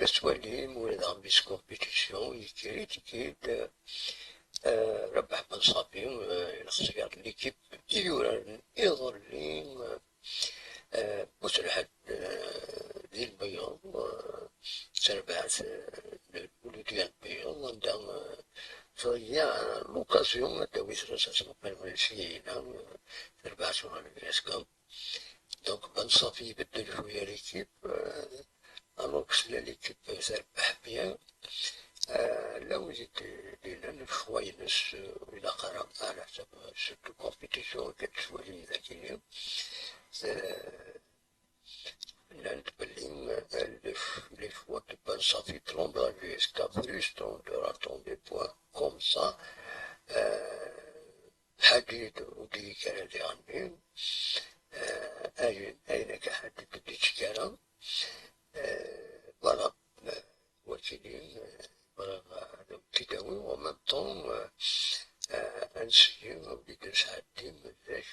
كسواليم ولا غمس كومبيتيسيون يكيد ربح بن صافي الاختيار ليكيب يوران يظلين مسرحة ذي البياض تربعت الولد ديال البياض عندها فهي لوكازيون داويت راسها مقبل من الشيء تربعت الياسكام دونك بن صافي يبدل شوية ليكيب الوغ كسلا ليكيب تربح بيان لو زيد لنا شوينس إلا قرا على حسب سيرتو كومبيتيسيون كتشوالي ذاكيين نعرف بلي les fois de Ben Safi tremblant jusqu'à frustration de rater des points comme ça حديد ودي كان اللي عندي أين كحدد بدي كلام voilà وكيلين ابتداوي ومن طون نسيم بدي نساعدين مزاج